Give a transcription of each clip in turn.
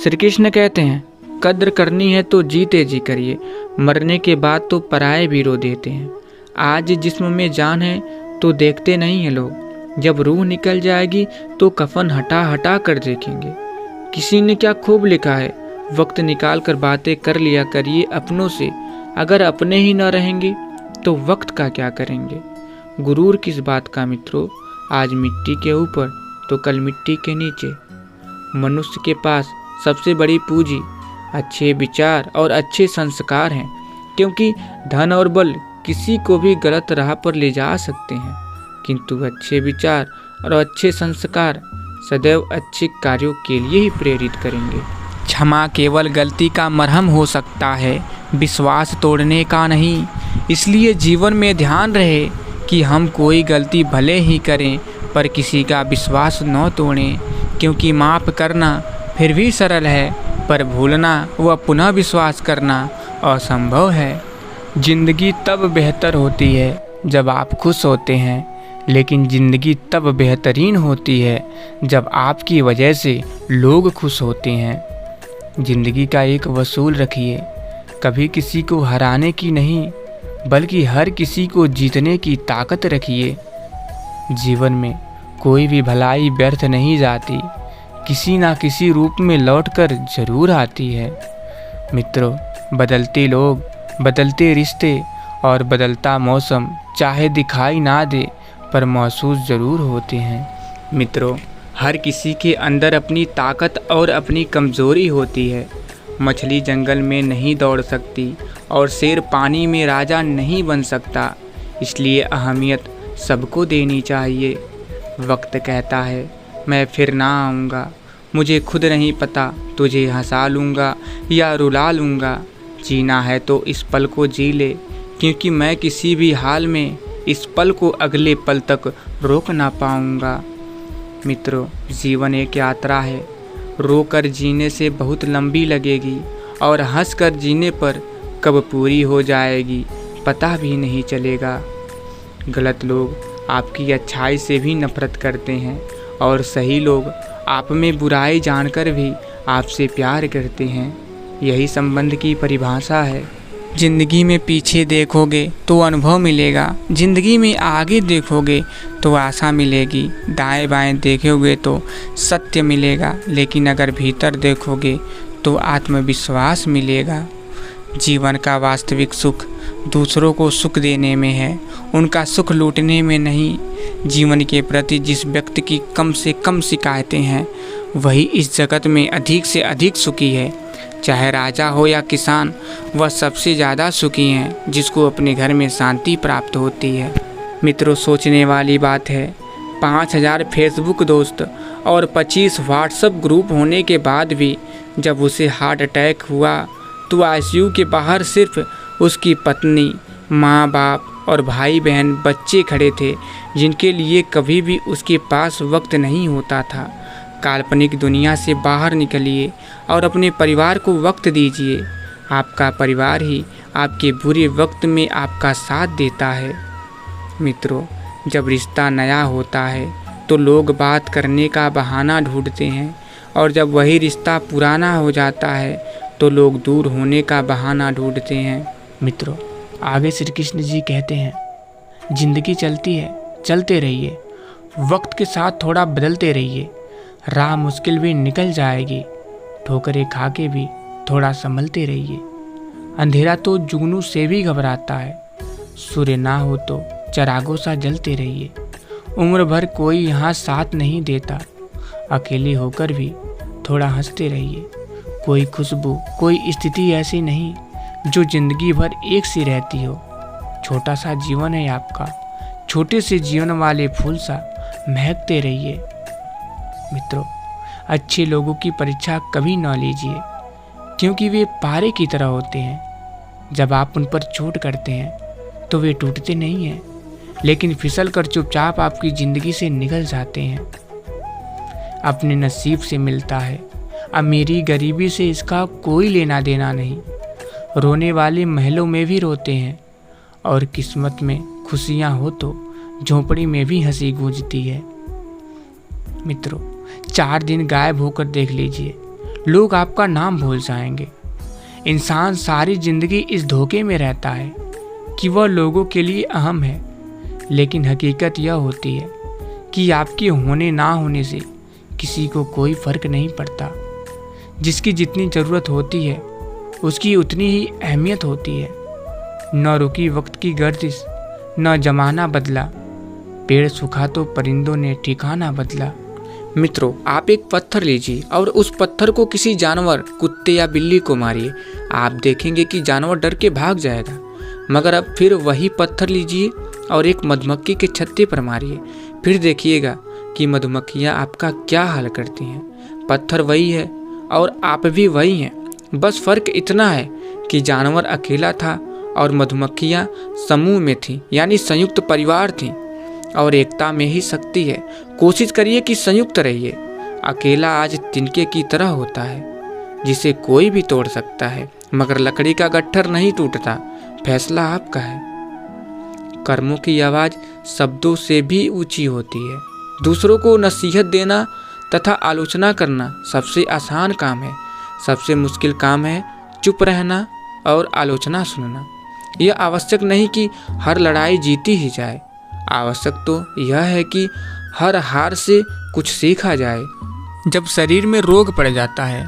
श्री कृष्ण कहते हैं, कद्र करनी है तो जीते जी करिए, मरने के बाद तो पराये भी रो देते हैं। आज जिस्म में जान है तो देखते नहीं हैं लोग, जब रूह निकल जाएगी तो कफन हटा हटा कर देखेंगे। किसी ने क्या खूब लिखा है, वक्त निकाल कर बातें कर लिया करिए अपनों से, अगर अपने ही न रहेंगे तो वक्त का क्या करेंगे। गुरूर किस बात का मित्रों, आज मिट्टी के ऊपर तो कल मिट्टी के नीचे। मनुष्य के पास सबसे बड़ी पूंजी अच्छे विचार और अच्छे संस्कार हैं, क्योंकि धन और बल किसी को भी गलत राह पर ले जा सकते हैं, किंतु अच्छे विचार और अच्छे संस्कार सदैव अच्छे कार्यों के लिए ही प्रेरित करेंगे। क्षमा केवल गलती का मरहम हो सकता है, विश्वास तोड़ने का नहीं। इसलिए जीवन में ध्यान रहे कि हम कोई गलती भले ही करें पर किसी का विश्वास न तोड़ें, क्योंकि माफ़ करना फिर भी सरल है, पर भूलना व पुनः विश्वास करना असंभव है। जिंदगी तब बेहतर होती है जब आप खुश होते हैं, लेकिन ज़िंदगी तब बेहतरीन होती है जब आपकी वजह से लोग खुश होते हैं। ज़िंदगी का एक वसूल रखिए, कभी किसी को हराने की नहीं, बल्कि हर किसी को जीतने की ताकत रखिए। जीवन में कोई भी भलाई व्यर्थ नहीं जाती, किसी ना किसी रूप में लौटकर जरूर आती है। मित्रों, बदलते लोग, बदलते रिश्ते और बदलता मौसम चाहे दिखाई ना दे पर महसूस ज़रूर होते हैं। मित्रों, हर किसी के अंदर अपनी ताकत और अपनी कमज़ोरी होती है। मछली जंगल में नहीं दौड़ सकती और शेर पानी में राजा नहीं बन सकता, इसलिए अहमियत सबको देनी चाहिए। वक्त कहता है मैं फिर ना आऊँगा, मुझे खुद नहीं पता तुझे हंसा लूँगा या रुला लूँगा। जीना है तो इस पल को जी ले, क्योंकि मैं किसी भी हाल में इस पल को अगले पल तक रोक ना पाऊँगा। मित्रों, जीवन एक यात्रा है, रोकर जीने से बहुत लंबी लगेगी और हंसकर जीने पर कब पूरी हो जाएगी पता भी नहीं चलेगा। गलत लोग आपकी अच्छाई से भी नफरत करते हैं और सही लोग आप में बुराई जानकर भी आपसे प्यार करते हैं। यही संबंध की परिभाषा है। ज़िंदगी में पीछे देखोगे तो अनुभव मिलेगा, ज़िंदगी में आगे देखोगे तो आशा मिलेगी, दाएं बाएं देखोगे तो सत्य मिलेगा, लेकिन अगर भीतर देखोगे तो आत्मविश्वास मिलेगा। जीवन का वास्तविक सुख दूसरों को सुख देने में है, उनका सुख लूटने में नहीं। जीवन के प्रति जिस व्यक्ति की कम से कम शिकायतें हैं, वही इस जगत में अधिक से अधिक सुखी है। चाहे राजा हो या किसान, वह सबसे ज़्यादा सुखी हैं जिसको अपने घर में शांति प्राप्त होती है। मित्रों, सोचने वाली बात है, 5000 फेसबुक दोस्त और 25 व्हाट्सएप ग्रुप होने के बाद भी जब उसे हार्ट अटैक हुआ तो आईसीयू के बाहर सिर्फ उसकी पत्नी, माँ बाप और भाई बहन बच्चे खड़े थे, जिनके लिए कभी भी उसके पास वक्त नहीं होता था। काल्पनिक दुनिया से बाहर निकलिए और अपने परिवार को वक्त दीजिए। आपका परिवार ही आपके बुरे वक्त में आपका साथ देता है। मित्रों, जब रिश्ता नया होता है तो लोग बात करने का बहाना ढूंढते हैं, और जब वही रिश्ता पुराना हो जाता है तो लोग दूर होने का बहाना ढूंढते हैं। मित्रों, आगे श्री कृष्ण जी कहते हैं, जिंदगी चलती है, चलते रहिए, वक्त के साथ थोड़ा बदलते रहिए। राह मुश्किल भी निकल जाएगी, ठोकरें खा के भी थोड़ा संभलते रहिए। अंधेरा तो जुगनू से भी घबराता है, सूर्य ना हो तो चरागों सा जलते रहिए। उम्र भर कोई यहाँ साथ नहीं देता, अकेले होकर भी थोड़ा हंसते रहिए। कोई खुशबू, कोई स्थिति ऐसी नहीं जो जिंदगी भर एक सी रहती हो। छोटा सा जीवन है आपका, छोटे से जीवन वाले फूल सा महकते रहिए। मित्रों, अच्छे लोगों की परीक्षा कभी न लीजिए, क्योंकि वे पारे की तरह होते हैं। जब आप उन पर चोट करते हैं तो वे टूटते नहीं हैं, लेकिन फिसल कर चुपचाप आपकी ज़िंदगी से निकल जाते हैं। अपने नसीब से मिलता है, अमीरी गरीबी से इसका कोई लेना देना नहीं। रोने वाले महलों में भी रोते हैं, और किस्मत में खुशियाँ हो तो झोंपड़ी में भी हंसी गूंजती है। मित्रों, 4 दिन गायब होकर देख लीजिए, लोग आपका नाम भूल जाएंगे। इंसान सारी जिंदगी इस धोखे में रहता है कि वह लोगों के लिए अहम है, लेकिन हकीकत यह होती है कि आपके होने ना होने से किसी को कोई फर्क नहीं पड़ता। जिसकी जितनी ज़रूरत होती है उसकी उतनी ही अहमियत होती है। न रुकी वक्त की गर्दिश, न जमाना बदला, पेड़ सूखा तो परिंदों ने ठिकाना बदला। मित्रों, आप एक पत्थर लीजिए और उस पत्थर को किसी जानवर, कुत्ते या बिल्ली को मारिए। आप देखेंगे कि जानवर डर के भाग जाएगा। मगर अब फिर वही पत्थर लीजिए और एक मधुमक्खी के छत्ते पर मारिए। फिर देखिएगा कि मधुमक्खियाँ आपका क्या हाल करती हैं। पत्थर वही है और आप भी वही हैं। बस फर्क इतना है कि जानवर अकेला था और मधुमक्खियाँ समूह में थीं, यानी संयुक्त परिवार थीं। और एकता में ही शक्ति है। कोशिश करिए कि संयुक्त रहिए। अकेला आज तिनके की तरह होता है जिसे कोई भी तोड़ सकता है, मगर लकड़ी का गट्ठर नहीं टूटता। फैसला आपका है। कर्मों की आवाज़ शब्दों से भी ऊंची होती है। दूसरों को नसीहत देना तथा आलोचना करना सबसे आसान काम है। सबसे मुश्किल काम है चुप रहना और आलोचना सुनना। यह आवश्यक नहीं कि हर लड़ाई जीती ही जाए। आवश्यक तो यह है कि हर हार से कुछ सीखा जाए। जब शरीर में रोग पड़ जाता है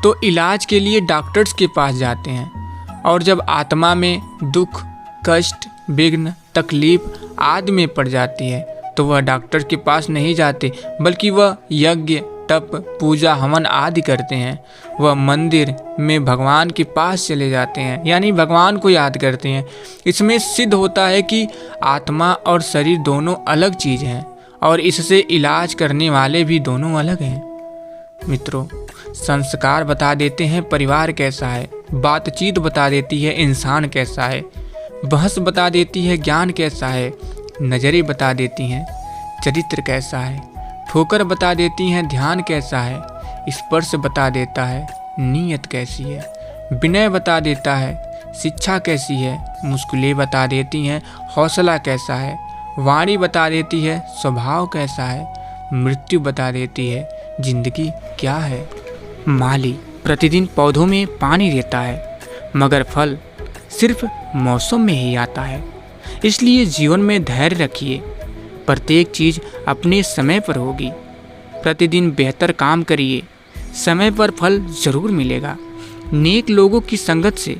तो इलाज के लिए डॉक्टर्स के पास जाते हैं, और जब आत्मा में दुख, कष्ट, विघ्न, तकलीफ आदि में पड़ जाती है तो वह डॉक्टर के पास नहीं जाते, बल्कि वह यज्ञ, तप, पूजा, हवन आदि करते हैं। वह मंदिर में भगवान के पास चले जाते हैं, यानी भगवान को याद करते हैं। इसमें सिद्ध होता है कि आत्मा और शरीर दोनों अलग चीज़ हैं और इससे इलाज करने वाले भी दोनों अलग हैं। मित्रों, संस्कार बता देते हैं परिवार कैसा है, बातचीत बता देती है इंसान कैसा है, बहस बता देती है ज्ञान कैसा है, नज़रें बता देती हैं चरित्र कैसा है, ठोकर बता देती हैं ध्यान कैसा है, स्पर्श बता देता है नीयत कैसी है, विनय बता देता है शिक्षा कैसी है, मुश्किलें बता देती हैं हौसला कैसा है, वाणी बता देती है स्वभाव कैसा है, मृत्यु बता देती है जिंदगी क्या है। माली प्रतिदिन पौधों में पानी देता है, मगर फल सिर्फ मौसम में ही आता है। इसलिए जीवन में धैर्य रखिए। प्रत्येक चीज़ अपने समय पर होगी। प्रतिदिन बेहतर काम करिए, समय पर फल जरूर मिलेगा। नेक लोगों की संगत से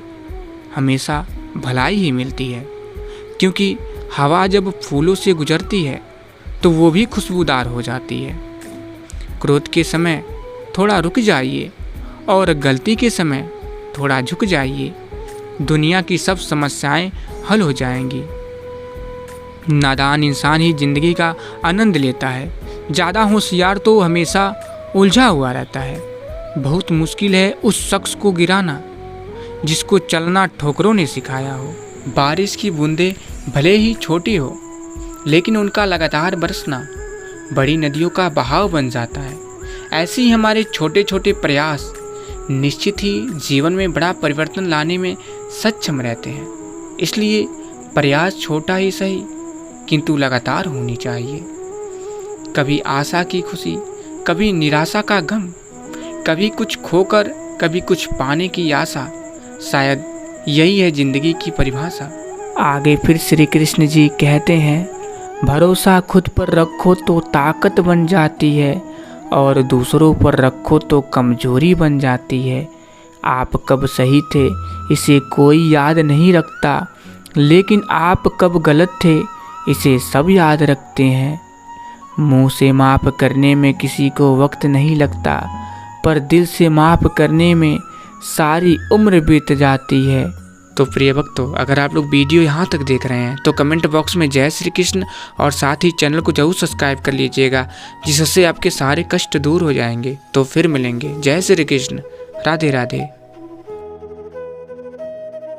हमेशा भलाई ही मिलती है, क्योंकि हवा जब फूलों से गुजरती है तो वो भी खुशबूदार हो जाती है। क्रोध के समय थोड़ा रुक जाइए और गलती के समय थोड़ा झुक जाइए। दुनिया की सब समस्याएं हल हो जाएंगी। नादान इंसान ही जिंदगी का आनंद लेता है। ज़्यादा होशियार तो हमेशा उलझा हुआ रहता है। बहुत मुश्किल है उस शख्स को गिराना जिसको चलना ठोकरों ने सिखाया हो। बारिश की बूंदें भले ही छोटी हो, लेकिन उनका लगातार बरसना बड़ी नदियों का बहाव बन जाता है। ऐसे ही हमारे छोटे छोटे प्रयास निश्चित ही जीवन में बड़ा परिवर्तन लाने में सक्षम रहते हैं। इसलिए प्रयास छोटा ही सही, किंतु लगातार होनी चाहिए। कभी आशा की खुशी, कभी निराशा का गम, कभी कुछ खोकर कभी कुछ पाने की आशा। शायद यही है जिंदगी की परिभाषा। आगे फिर श्री कृष्ण जी कहते हैं, भरोसा खुद पर रखो तो ताकत बन जाती है और दूसरों पर रखो तो कमजोरी बन जाती है। आप कब सही थे इसे कोई याद नहीं रखता, लेकिन आप कब गलत थे इसे सब याद रखते हैं। मुंह से माफ़ करने में किसी को वक्त नहीं लगता, पर दिल से माफ़ करने में सारी उम्र बीत जाती है। तो प्रिय भक्तों, अगर आप लोग वीडियो यहाँ तक देख रहे हैं तो कमेंट बॉक्स में जय श्री कृष्ण और साथ ही चैनल को जरूर सब्सक्राइब कर लीजिएगा, जिससे आपके सारे कष्ट दूर हो जाएंगे। तो फिर मिलेंगे। जय श्री कृष्ण। राधे राधे।